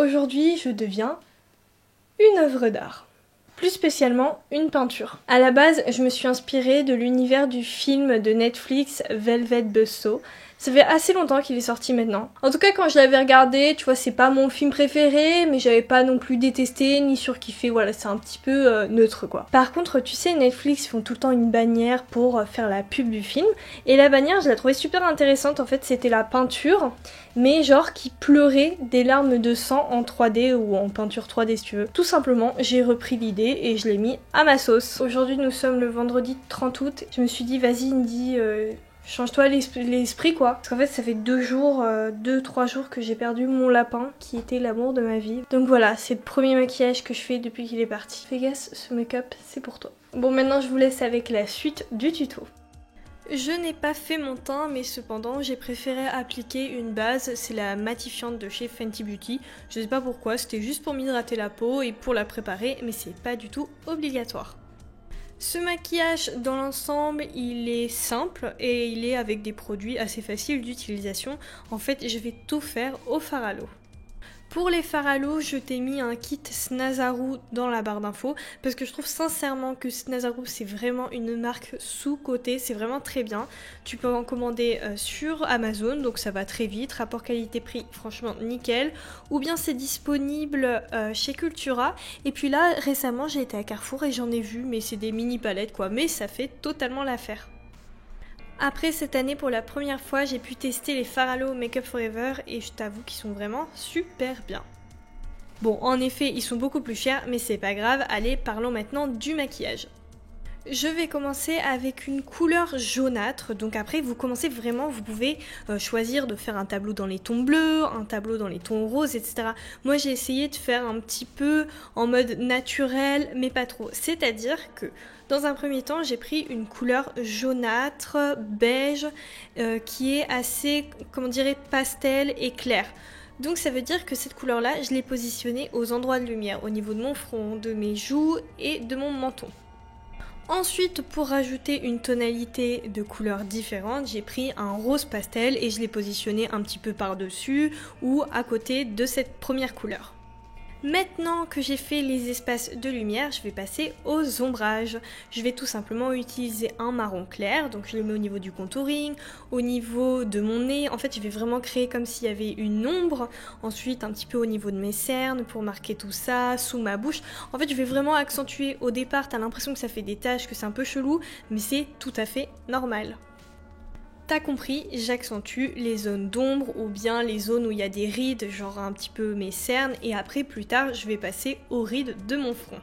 aujourd'hui je deviens une œuvre d'art. Plus spécialement, une peinture. À la base, je me suis inspirée de l'univers du film de Netflix Velvet Buzzsaw. Ça fait assez longtemps qu'il est sorti maintenant. En tout cas, quand je l'avais regardé, tu vois, c'est pas mon film préféré, mais j'avais pas non plus détesté ni surkiffé. Voilà, c'est un petit peu neutre quoi. Par contre, tu sais, Netflix font tout le temps une bannière pour faire la pub du film. Et la bannière, je la trouvais super intéressante. En fait, c'était la peinture, mais genre qui pleurait des larmes de sang en 3D ou en peinture 3D si tu veux. Tout simplement, j'ai repris l'idée et je l'ai mis à ma sauce. Aujourd'hui, nous sommes le vendredi 30 août. Je me suis dit, vas-y, Indy, change-toi l'esprit quoi. Parce qu'en fait ça fait 2-3 jours que j'ai perdu mon lapin qui était l'amour de ma vie. Donc voilà, c'est le premier maquillage que je fais depuis qu'il est parti. Vegas, ce make-up c'est pour toi. Bon maintenant je vous laisse avec la suite du tuto. Je n'ai pas fait mon teint mais cependant j'ai préféré appliquer une base, c'est la matifiante de chez Fenty Beauty. Je sais pas pourquoi, c'était juste pour m'hydrater la peau et pour la préparer mais c'est pas du tout obligatoire. Ce maquillage dans l'ensemble il est simple et il est avec des produits assez faciles d'utilisation. En fait je vais tout faire au fard à l'eau. Pour les fards à l'eau, je t'ai mis un kit Snazaru dans la barre d'infos parce que je trouve sincèrement que Snazaru c'est vraiment une marque sous-cotée, c'est vraiment très bien. Tu peux en commander sur Amazon, donc ça va très vite, rapport qualité-prix franchement nickel. Ou bien c'est disponible chez Cultura. Et puis là récemment j'ai été à Carrefour et j'en ai vu, mais c'est des mini palettes quoi, mais ça fait totalement l'affaire. Après cette année, pour la première fois, j'ai pu tester les fards à l'eau Make Up Forever et je t'avoue qu'ils sont vraiment super bien. Bon, en effet, ils sont beaucoup plus chers, mais c'est pas grave. Allez, parlons maintenant du maquillage. Je vais commencer avec une couleur jaunâtre, donc après vous commencez vraiment, vous pouvez choisir de faire un tableau dans les tons bleus, un tableau dans les tons roses, etc. Moi j'ai essayé de faire un petit peu en mode naturel, mais pas trop. C'est-à-dire que dans un premier temps j'ai pris une couleur jaunâtre, beige, qui est assez, comment dirais, pastel et clair. Donc ça veut dire que cette couleur-là, je l'ai positionnée aux endroits de lumière, au niveau de mon front, de mes joues et de mon menton. Ensuite, pour rajouter une tonalité de couleurs différentes, j'ai pris un rose pastel et je l'ai positionné un petit peu par-dessus ou à côté de cette première couleur. Maintenant que j'ai fait les espaces de lumière, je vais passer aux ombrages. Je vais tout simplement utiliser un marron clair, donc je le mets au niveau du contouring, au niveau de mon nez. En fait, je vais vraiment créer comme s'il y avait une ombre. Ensuite, un petit peu au niveau de mes cernes pour marquer tout ça, sous ma bouche. En fait, je vais vraiment accentuer. Au départ, t'as l'impression que ça fait des taches, que c'est un peu chelou, mais c'est tout à fait normal. T'as compris, j'accentue les zones d'ombre ou bien les zones où il y a des rides, genre un petit peu mes cernes, et après plus tard je vais passer aux rides de mon front.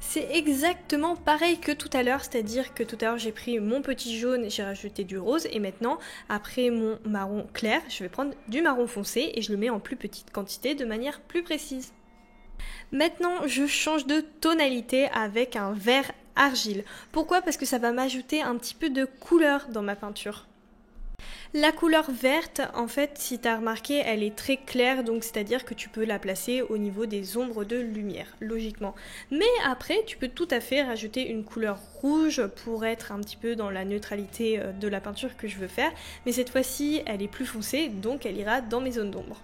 C'est exactement pareil que tout à l'heure, c'est-à-dire que tout à l'heure j'ai pris mon petit jaune et j'ai rajouté du rose, et maintenant après mon marron clair, je vais prendre du marron foncé et je le mets en plus petite quantité de manière plus précise. Maintenant je change de tonalité avec un vert argile. Pourquoi ? Parce que ça va m'ajouter un petit peu de couleur dans ma peinture. La couleur verte, en fait, si tu as remarqué, elle est très claire, donc c'est-à-dire que tu peux la placer au niveau des ombres de lumière, logiquement. Mais après, tu peux tout à fait rajouter une couleur rouge pour être un petit peu dans la neutralité de la peinture que je veux faire. Mais cette fois-ci, elle est plus foncée, donc elle ira dans mes zones d'ombre.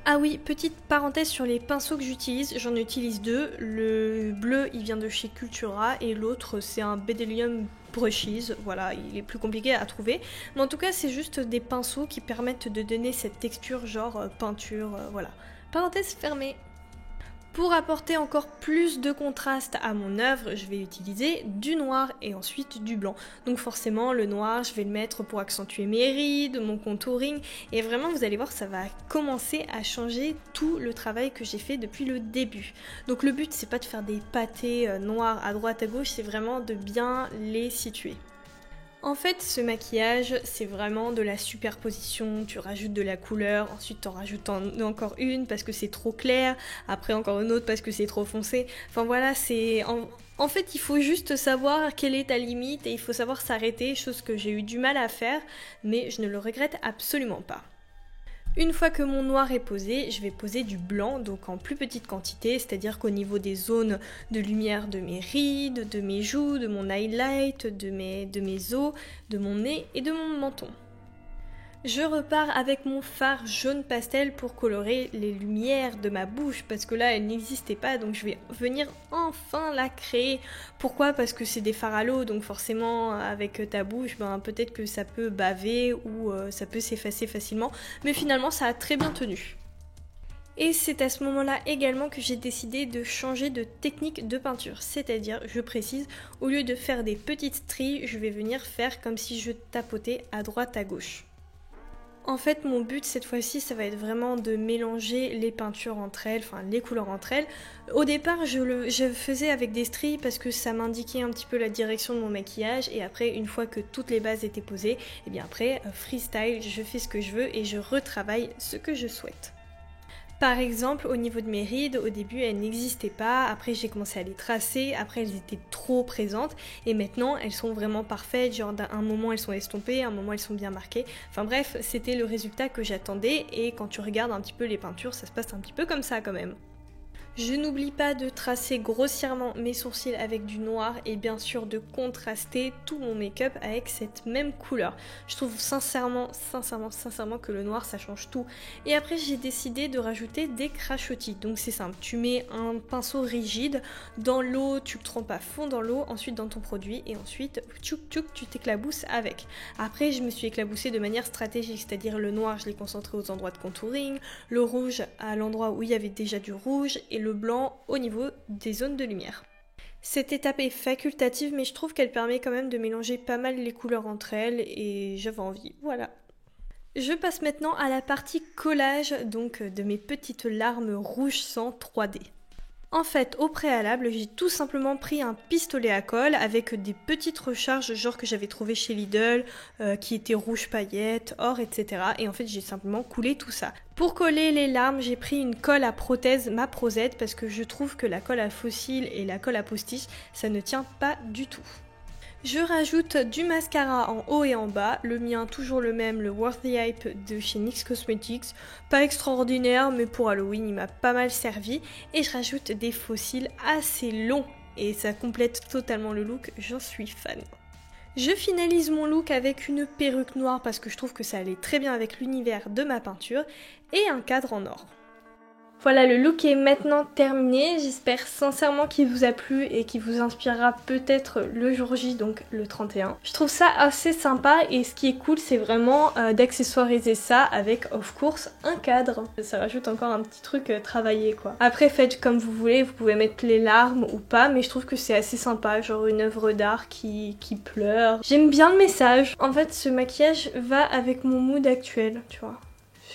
Ah oui, petite parenthèse sur les pinceaux que j'utilise, j'en utilise deux. Le bleu, il vient de chez Cultura et l'autre, c'est un Bdellium Brushes. Voilà, il est plus compliqué à trouver. Mais en tout cas, c'est juste des pinceaux qui permettent de donner cette texture genre peinture, voilà. Parenthèse fermée. Pour apporter encore plus de contraste à mon œuvre, je vais utiliser du noir et ensuite du blanc. Donc forcément, le noir, je vais le mettre pour accentuer mes rides, mon contouring. Et vraiment, vous allez voir, ça va commencer à changer tout le travail que j'ai fait depuis le début. Donc le but, c'est pas de faire des pâtés noirs à droite à gauche, c'est vraiment de bien les situer. En fait, ce maquillage, c'est vraiment de la superposition. Tu rajoutes de la couleur, ensuite t'en rajoutes encore une parce que c'est trop clair, après encore une autre parce que c'est trop foncé. Enfin voilà, c'est... En fait, il faut juste savoir quelle est ta limite et il faut savoir s'arrêter, chose que j'ai eu du mal à faire, mais je ne le regrette absolument pas. Une fois que mon noir est posé, je vais poser du blanc, donc en plus petite quantité, c'est-à-dire qu'au niveau des zones de lumière de mes rides, de mes joues, de mon highlight, de mes os, de mon nez et de mon menton. Je repars avec mon fard jaune pastel pour colorer les lumières de ma bouche parce que là elle n'existait pas, donc je vais venir enfin la créer. Pourquoi? Parce que c'est des fards à l'eau, donc forcément avec ta bouche peut-être que ça peut baver ou ça peut s'effacer facilement, mais finalement ça a très bien tenu. Et c'est à ce moment-là également que j'ai décidé de changer de technique de peinture. C'est-à-dire, je précise, au lieu de faire des petites stries, je vais venir faire comme si je tapotais à droite à gauche. En fait, mon but cette fois-ci, ça va être vraiment de mélanger les peintures entre elles, enfin les couleurs entre elles. Au départ, je faisais avec des stries parce que ça m'indiquait un petit peu la direction de mon maquillage. Et après, une fois que toutes les bases étaient posées, et bien après, freestyle, je fais ce que je veux et je retravaille ce que je souhaite. Par exemple, au niveau de mes rides, au début elles n'existaient pas, après j'ai commencé à les tracer, après elles étaient trop présentes et maintenant elles sont vraiment parfaites, genre à un moment elles sont estompées, à un moment elles sont bien marquées. Enfin bref, c'était le résultat que j'attendais et quand tu regardes un petit peu les peintures, ça se passe un petit peu comme ça quand même. Je n'oublie pas de tracer grossièrement mes sourcils avec du noir et bien sûr de contraster tout mon make-up avec cette même couleur. Je trouve sincèrement que le noir ça change tout. Et après j'ai décidé de rajouter des crachotis. Donc c'est simple, tu mets un pinceau rigide dans l'eau, tu le trempes à fond dans l'eau, ensuite dans ton produit et ensuite tchouk tchouk tu t'éclabousses avec. Après je me suis éclaboussée de manière stratégique, c'est-à-dire le noir je l'ai concentré aux endroits de contouring, le rouge à l'endroit où il y avait déjà du rouge et le blanc au niveau des zones de lumière. Cette étape est facultative mais je trouve qu'elle permet quand même de mélanger pas mal les couleurs entre elles et j'avais envie, voilà. Je passe maintenant à la partie collage donc de mes petites larmes rouge sang 3D. En fait, au préalable, j'ai tout simplement pris un pistolet à colle avec des petites recharges genre que j'avais trouvé chez Lidl, qui étaient rouge paillettes, or, etc. Et en fait, j'ai simplement coulé tout ça. Pour coller les larmes, j'ai pris une colle à prothèse Maprozed parce que je trouve que la colle à fossiles et la colle à postiche, ça ne tient pas du tout. Je rajoute du mascara en haut et en bas, le mien toujours le même, le Worth the Hype de chez NYX Cosmetics, pas extraordinaire mais pour Halloween il m'a pas mal servi, et je rajoute des faux cils assez longs et ça complète totalement le look, j'en suis fan. Je finalise mon look avec une perruque noire parce que je trouve que ça allait très bien avec l'univers de ma peinture et un cadre en or. Voilà, le look est maintenant terminé, j'espère sincèrement qu'il vous a plu et qu'il vous inspirera peut-être le jour J, donc le 31. Je trouve ça assez sympa et ce qui est cool c'est vraiment d'accessoiriser ça avec of course un cadre. Ça rajoute encore un petit truc travaillé quoi. Après faites comme vous voulez, vous pouvez mettre les larmes ou pas, mais je trouve que c'est assez sympa, genre une œuvre d'art qui pleure. J'aime bien le message. En fait ce maquillage va avec mon mood actuel, tu vois.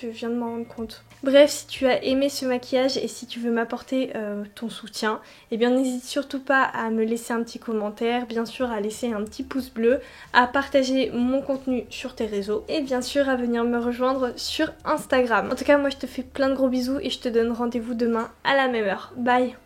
Je viens de m'en rendre compte. Bref, si tu as aimé ce maquillage et si tu veux m'apporter ton soutien, eh bien n'hésite surtout pas à me laisser un petit commentaire, bien sûr à laisser un petit pouce bleu, à partager mon contenu sur tes réseaux et bien sûr à venir me rejoindre sur Instagram. En tout cas, moi je te fais plein de gros bisous et je te donne rendez-vous demain à la même heure. Bye!